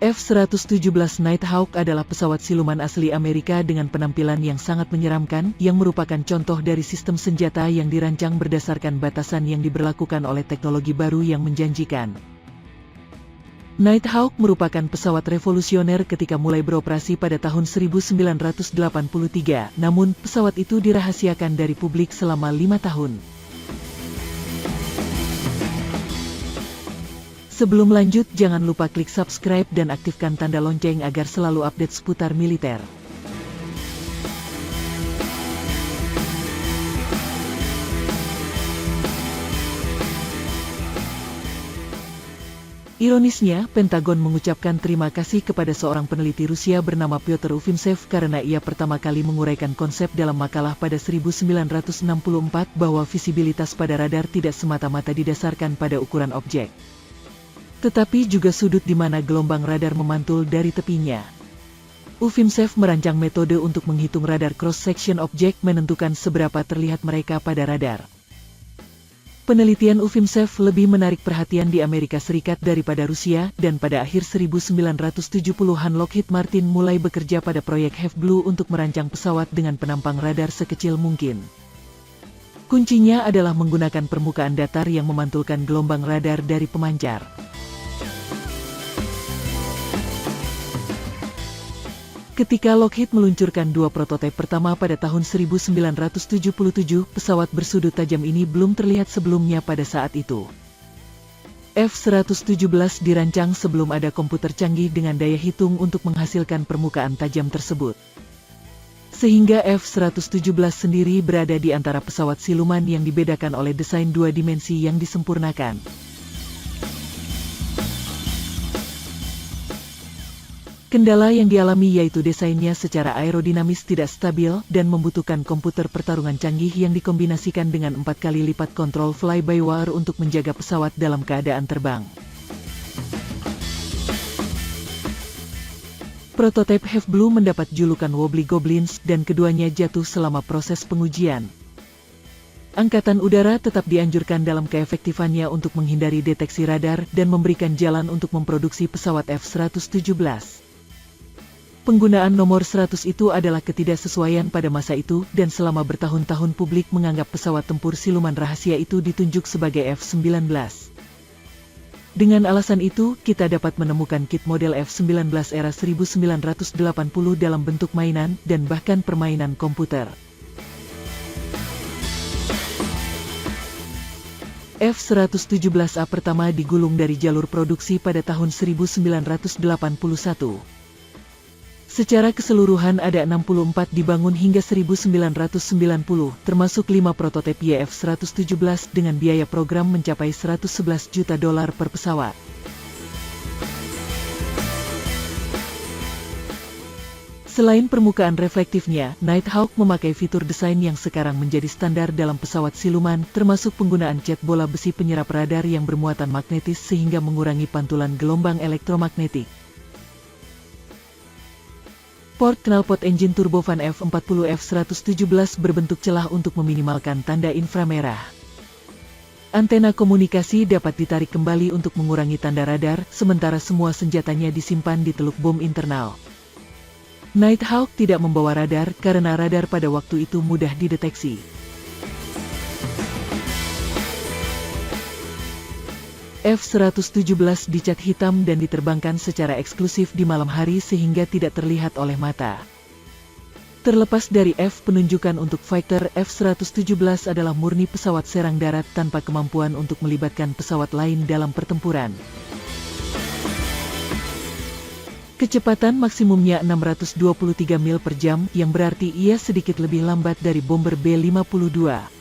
F-117 Nighthawk adalah pesawat siluman asli Amerika dengan penampilan yang sangat menyeramkan, yang merupakan contoh dari sistem senjata yang dirancang berdasarkan batasan yang diberlakukan oleh teknologi baru yang menjanjikan. Nighthawk merupakan pesawat revolusioner ketika mulai beroperasi pada tahun 1983, namun pesawat itu dirahasiakan dari publik selama 5 tahun. Sebelum lanjut, jangan lupa klik subscribe dan aktifkan tanda lonceng agar selalu update seputar militer. Ironisnya, Pentagon mengucapkan terima kasih kepada seorang peneliti Rusia bernama Pyotr Ufimtsev karena ia pertama kali menguraikan konsep dalam makalah pada 1964 bahwa visibilitas pada radar tidak semata-mata didasarkan pada ukuran objek, tetapi juga sudut di mana gelombang radar memantul dari tepinya. Ufimtsev merancang metode untuk menghitung radar cross-section objek menentukan seberapa terlihat mereka pada radar. Penelitian Ufimtsev lebih menarik perhatian di Amerika Serikat daripada Rusia, dan pada akhir 1970-an Lockheed Martin mulai bekerja pada proyek Have Blue untuk merancang pesawat dengan penampang radar sekecil mungkin. Kuncinya adalah menggunakan permukaan datar yang memantulkan gelombang radar dari pemancar. Ketika Lockheed meluncurkan dua prototipe pertama pada tahun 1977, pesawat bersudut tajam ini belum terlihat sebelumnya pada saat itu. F-117 dirancang sebelum ada komputer canggih dengan daya hitung untuk menghasilkan permukaan tajam tersebut. Sehingga F-117 sendiri berada di antara pesawat siluman yang dibedakan oleh desain dua dimensi yang disempurnakan. Kendala yang dialami yaitu desainnya secara aerodinamis tidak stabil dan membutuhkan komputer pertarungan canggih yang dikombinasikan dengan 4 kali lipat kontrol fly-by-wire untuk menjaga pesawat dalam keadaan terbang. Prototipe Have Blue mendapat julukan Wobbly Goblins dan keduanya jatuh selama proses pengujian. Angkatan Udara tetap dianjurkan dalam keefektifannya untuk menghindari deteksi radar dan memberikan jalan untuk memproduksi pesawat F-117. Penggunaan nomor 100 itu adalah ketidaksesuaian pada masa itu, dan selama bertahun-tahun publik menganggap pesawat tempur siluman rahasia itu ditunjuk sebagai F-19. Dengan alasan itu, kita dapat menemukan kit model F-19 era 1980 dalam bentuk mainan, dan bahkan permainan komputer. F-117A pertama digulung dari jalur produksi pada tahun 1981. Secara keseluruhan ada 64 dibangun hingga 1990, termasuk 5 prototipe YF-117 dengan biaya program mencapai $111 juta per pesawat. Selain permukaan reflektifnya, Nighthawk memakai fitur desain yang sekarang menjadi standar dalam pesawat siluman, termasuk penggunaan cat bola besi penyerap radar yang bermuatan magnetis sehingga mengurangi pantulan gelombang elektromagnetik. Port knalpot engine turbofan F-40 F-117 berbentuk celah untuk meminimalkan tanda inframerah. Antena komunikasi dapat ditarik kembali untuk mengurangi tanda radar, sementara semua senjatanya disimpan di teluk bom internal. Nighthawk tidak membawa radar karena radar pada waktu itu mudah dideteksi. F-117 dicat hitam dan diterbangkan secara eksklusif di malam hari sehingga tidak terlihat oleh mata. Terlepas dari F penunjukan untuk fighter, F-117 adalah murni pesawat serang darat tanpa kemampuan untuk melibatkan pesawat lain dalam pertempuran. Kecepatan maksimumnya 623 mil per jam, yang berarti ia sedikit lebih lambat dari bomber B-52.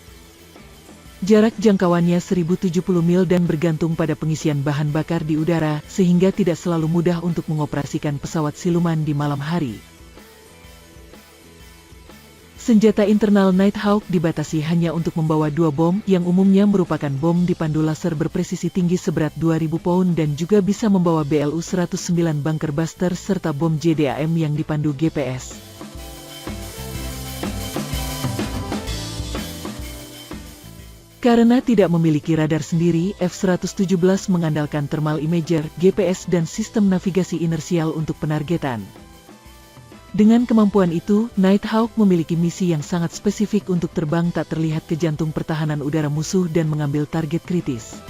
Jarak jangkauannya 1070 mil dan bergantung pada pengisian bahan bakar di udara, sehingga tidak selalu mudah untuk mengoperasikan pesawat siluman di malam hari. Senjata internal Nighthawk dibatasi hanya untuk membawa 2 bom, yang umumnya merupakan bom dipandu laser berpresisi tinggi seberat 2000 pound dan juga bisa membawa BLU-109 bunker buster serta bom JDAM yang dipandu GPS. Karena tidak memiliki radar sendiri, F-117 mengandalkan thermal imager, GPS dan sistem navigasi inersial untuk penargetan. Dengan kemampuan itu, Nighthawk memiliki misi yang sangat spesifik untuk terbang tak terlihat ke jantung pertahanan udara musuh dan mengambil target kritis.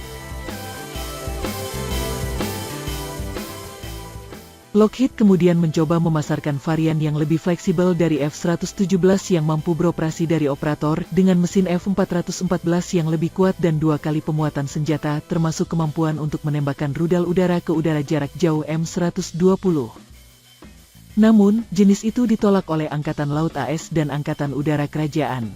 Lockheed kemudian mencoba memasarkan varian yang lebih fleksibel dari F-117 yang mampu beroperasi dari operator dengan mesin F-414 yang lebih kuat dan 2 kali pemuatan senjata termasuk kemampuan untuk menembakkan rudal udara ke udara jarak jauh M120. Namun, jenis itu ditolak oleh Angkatan Laut AS dan Angkatan Udara Kerajaan.